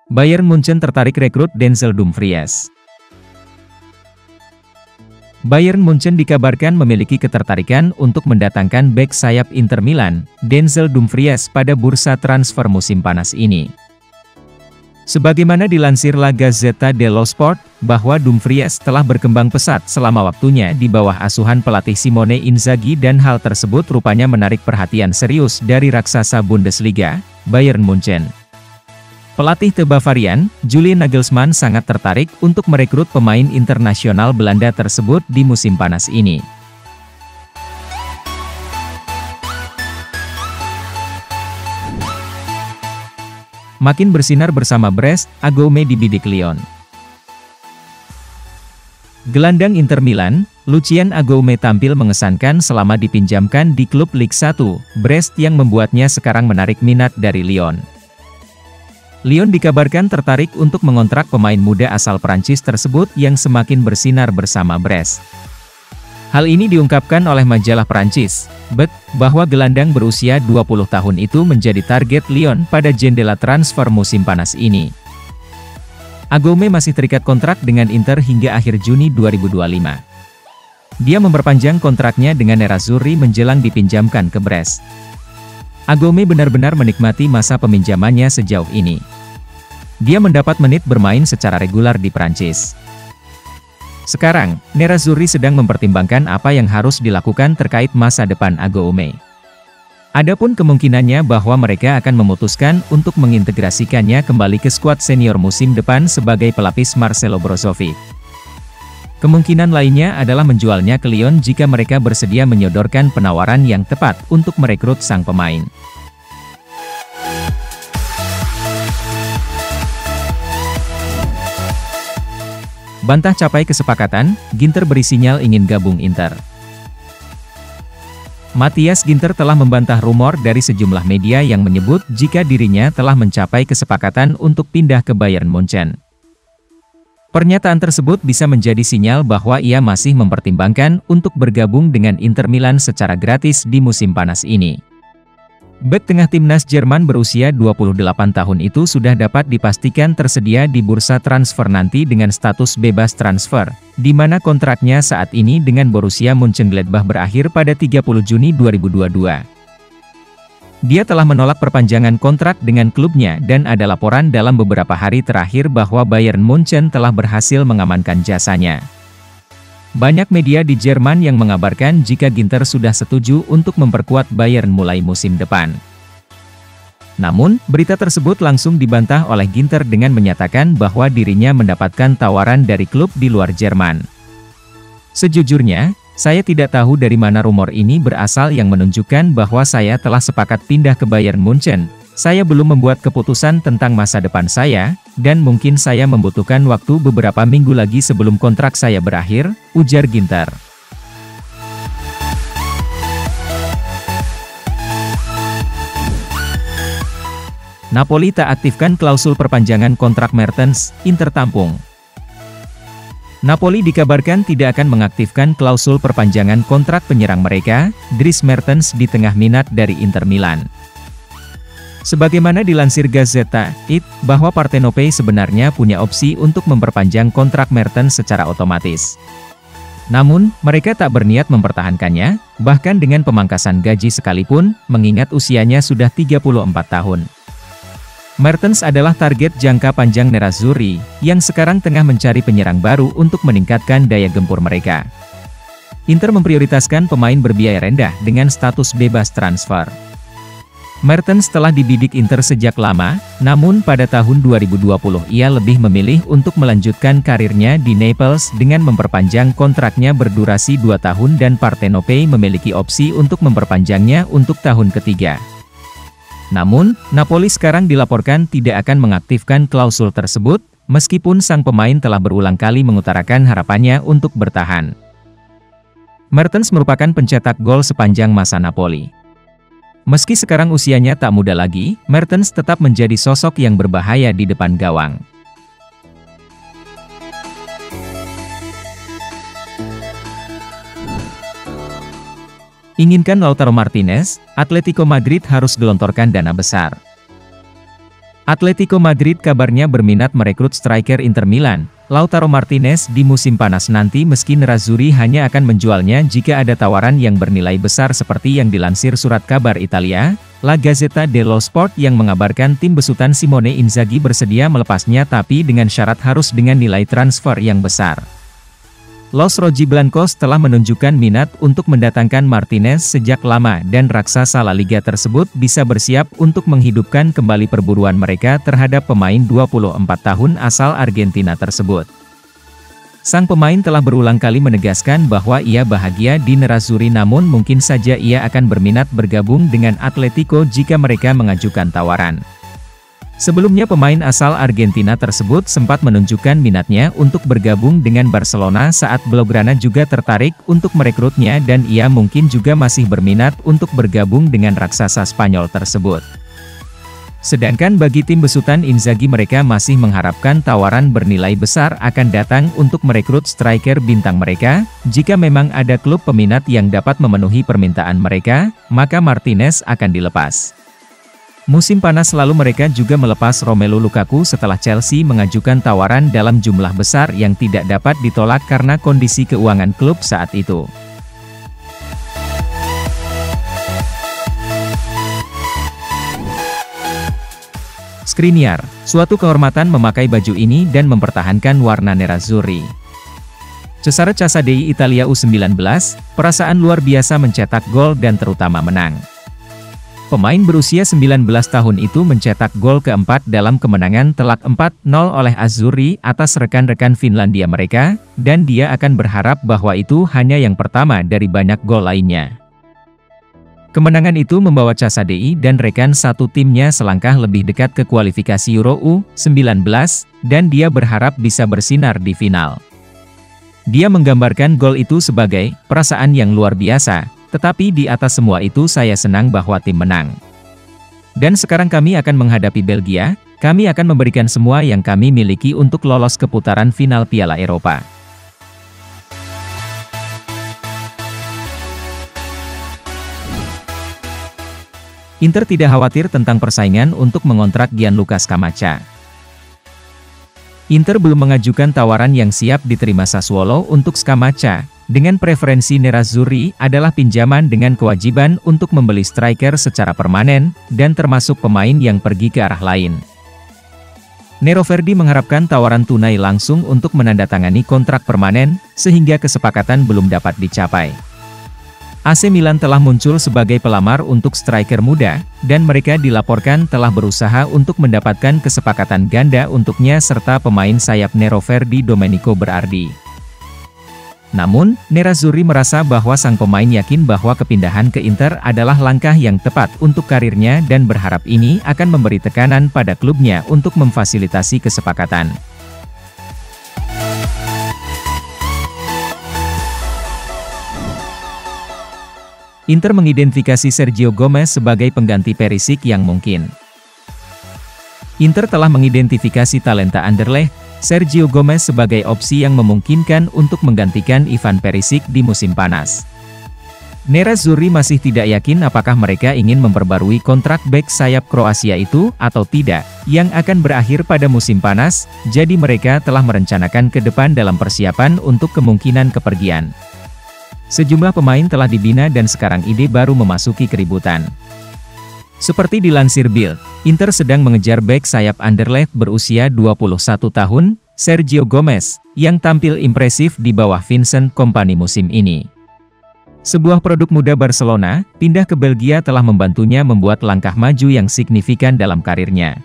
Bayern Munchen tertarik rekrut Denzel Dumfries. Bayern Munchen dikabarkan memiliki ketertarikan untuk mendatangkan bek sayap Inter Milan, Denzel Dumfries pada bursa transfer musim panas ini. Sebagaimana dilansir La Gazzetta dello Sport, bahwa Dumfries telah berkembang pesat selama waktunya di bawah asuhan pelatih Simone Inzaghi dan hal tersebut rupanya menarik perhatian serius dari raksasa Bundesliga, Bayern Munchen. Pelatih Bavarian, Julian Nagelsmann sangat tertarik untuk merekrut pemain internasional Belanda tersebut di musim panas ini. Makin bersinar bersama Brest, Aguame dibidik Lyon. Gelandang Inter Milan, Lucien Aguame tampil mengesankan selama dipinjamkan di klub Ligue 1, Brest yang membuatnya sekarang menarik minat dari Lyon. Lyon dikabarkan tertarik untuk mengontrak pemain muda asal Prancis tersebut yang semakin bersinar bersama Brest. Hal ini diungkapkan oleh majalah Prancis, bahwa gelandang berusia 20 tahun itu menjadi target Lyon pada jendela transfer musim panas ini. Aguame masih terikat kontrak dengan Inter hingga akhir Juni 2025. Dia memperpanjang kontraknya dengan Nerazzurri menjelang dipinjamkan ke Brest. Aguame benar-benar menikmati masa peminjamannya sejauh ini. Dia mendapat menit bermain secara regular di Prancis. Sekarang, Nerazzurri sedang mempertimbangkan apa yang harus dilakukan terkait masa depan Aguame. Adapun kemungkinannya bahwa mereka akan memutuskan untuk mengintegrasikannya kembali ke skuad senior musim depan sebagai pelapis Marcelo Brozovic. Kemungkinan lainnya adalah menjualnya ke Lyon jika mereka bersedia menyodorkan penawaran yang tepat untuk merekrut sang pemain. Bantah capai kesepakatan, Ginter beri sinyal ingin gabung Inter. Matthias Ginter telah membantah rumor dari sejumlah media yang menyebut jika dirinya telah mencapai kesepakatan untuk pindah ke Bayern Munchen. Pernyataan tersebut bisa menjadi sinyal bahwa ia masih mempertimbangkan untuk bergabung dengan Inter Milan secara gratis di musim panas ini. Bek tengah timnas Jerman berusia 28 tahun itu sudah dapat dipastikan tersedia di bursa transfer nanti dengan status bebas transfer, di mana kontraknya saat ini dengan Borussia Mönchengladbach berakhir pada 30 Juni 2022. Dia telah menolak perpanjangan kontrak dengan klubnya dan ada laporan dalam beberapa hari terakhir bahwa Bayern Munchen telah berhasil mengamankan jasanya. Banyak media di Jerman yang mengabarkan jika Ginter sudah setuju untuk memperkuat Bayern mulai musim depan. Namun, berita tersebut langsung dibantah oleh Ginter dengan menyatakan bahwa dirinya mendapatkan tawaran dari klub di luar Jerman. Sejujurnya, saya tidak tahu dari mana rumor ini berasal yang menunjukkan bahwa saya telah sepakat pindah ke Bayern Munchen. Saya belum membuat keputusan tentang masa depan saya, dan mungkin saya membutuhkan waktu beberapa minggu lagi sebelum kontrak saya berakhir, ujar Ginter. Napoli tak aktifkan klausul perpanjangan kontrak Mertens, Inter tampung. Napoli dikabarkan tidak akan mengaktifkan klausul perpanjangan kontrak penyerang mereka, Dries Mertens di tengah minat dari Inter Milan. Sebagaimana dilansir Gazzetta, bahwa Partenope sebenarnya punya opsi untuk memperpanjang kontrak Mertens secara otomatis. Namun, mereka tak berniat mempertahankannya, bahkan dengan pemangkasan gaji sekalipun, mengingat usianya sudah 34 tahun. Mertens adalah target jangka panjang Nerazzurri, yang sekarang tengah mencari penyerang baru untuk meningkatkan daya gempur mereka. Inter memprioritaskan pemain berbiaya rendah dengan status bebas transfer. Mertens telah dibidik Inter sejak lama, namun pada tahun 2020 ia lebih memilih untuk melanjutkan karirnya di Naples dengan memperpanjang kontraknya berdurasi 2 tahun dan Partenope memiliki opsi untuk memperpanjangnya untuk tahun ketiga. Namun, Napoli sekarang dilaporkan tidak akan mengaktifkan klausul tersebut, meskipun sang pemain telah berulang kali mengutarakan harapannya untuk bertahan. Mertens merupakan pencetak gol sepanjang masa Napoli. Meski sekarang usianya tak muda lagi, Mertens tetap menjadi sosok yang berbahaya di depan gawang. Inginkan Lautaro Martinez, Atletico Madrid harus gelontorkan dana besar. Atletico Madrid kabarnya berminat merekrut striker Inter Milan, Lautaro Martinez di musim panas nanti meski Nerazzurri hanya akan menjualnya jika ada tawaran yang bernilai besar seperti yang dilansir surat kabar Italia, La Gazzetta dello Sport yang mengabarkan tim besutan Simone Inzaghi bersedia melepasnya tapi dengan syarat harus dengan nilai transfer yang besar. Los Rojiblancos telah menunjukkan minat untuk mendatangkan Martinez sejak lama dan raksasa La Liga tersebut bisa bersiap untuk menghidupkan kembali perburuan mereka terhadap pemain 24 tahun asal Argentina tersebut. Sang pemain telah berulang kali menegaskan bahwa ia bahagia di Nerazzurri namun mungkin saja ia akan berminat bergabung dengan Atletico jika mereka mengajukan tawaran. Sebelumnya pemain asal Argentina tersebut sempat menunjukkan minatnya untuk bergabung dengan Barcelona saat Blaugrana juga tertarik untuk merekrutnya dan ia mungkin juga masih berminat untuk bergabung dengan raksasa Spanyol tersebut. Sedangkan bagi tim besutan Inzaghi mereka masih mengharapkan tawaran bernilai besar akan datang untuk merekrut striker bintang mereka, jika memang ada klub peminat yang dapat memenuhi permintaan mereka, maka Martinez akan dilepas. Musim panas lalu mereka juga melepas Romelu Lukaku setelah Chelsea mengajukan tawaran dalam jumlah besar yang tidak dapat ditolak karena kondisi keuangan klub saat itu. Skriniar, suatu kehormatan memakai baju ini dan mempertahankan warna Nerazzurri. Cesare Casadei Italia U19, perasaan luar biasa mencetak gol dan terutama menang. Pemain berusia 19 tahun itu mencetak gol keempat dalam kemenangan telak 4-0 oleh Azzurri atas rekan-rekan Finlandia mereka, dan dia akan berharap bahwa itu hanya yang pertama dari banyak gol lainnya. Kemenangan itu membawa Casadei dan rekan satu timnya selangkah lebih dekat ke kualifikasi Euro U19, dan dia berharap bisa bersinar di final. Dia menggambarkan gol itu sebagai perasaan yang luar biasa. Tetapi di atas semua itu saya senang bahwa tim menang. Dan sekarang kami akan menghadapi Belgia, kami akan memberikan semua yang kami miliki untuk lolos ke putaran final Piala Eropa. Inter tidak khawatir tentang persaingan untuk mengontrak Gianluca Scamacca. Inter belum mengajukan tawaran yang siap diterima Sassuolo untuk Scamacca. Dengan preferensi Nerazzurri adalah pinjaman dengan kewajiban untuk membeli striker secara permanen, dan termasuk pemain yang pergi ke arah lain. Nero Verdi mengharapkan tawaran tunai langsung untuk menandatangani kontrak permanen, sehingga kesepakatan belum dapat dicapai. AC Milan telah muncul sebagai pelamar untuk striker muda, dan mereka dilaporkan telah berusaha untuk mendapatkan kesepakatan ganda untuknya serta pemain sayap Nero Verdi Domenico Berardi. Namun, Nerazzurri merasa bahwa sang pemain yakin bahwa kepindahan ke Inter adalah langkah yang tepat untuk karirnya dan berharap ini akan memberi tekanan pada klubnya untuk memfasilitasi kesepakatan. Inter mengidentifikasi Sergio Gomez sebagai pengganti Perisic yang mungkin. Inter telah mengidentifikasi talenta Anderlecht, Sergio Gomez sebagai opsi yang memungkinkan untuk menggantikan Ivan Perisic di musim panas. Nerazzurri masih tidak yakin apakah mereka ingin memperbarui kontrak bek sayap Kroasia itu atau tidak, yang akan berakhir pada musim panas, jadi mereka telah merencanakan ke depan dalam persiapan untuk kemungkinan kepergian. Sejumlah pemain telah dibina dan sekarang ide baru memasuki keributan. Seperti dilansir Bild, Inter sedang mengejar bek sayap Anderlecht berusia 21 tahun, Sergio Gomez, yang tampil impresif di bawah Vincent Kompany musim ini. Sebuah produk muda Barcelona, pindah ke Belgia telah membantunya membuat langkah maju yang signifikan dalam karirnya.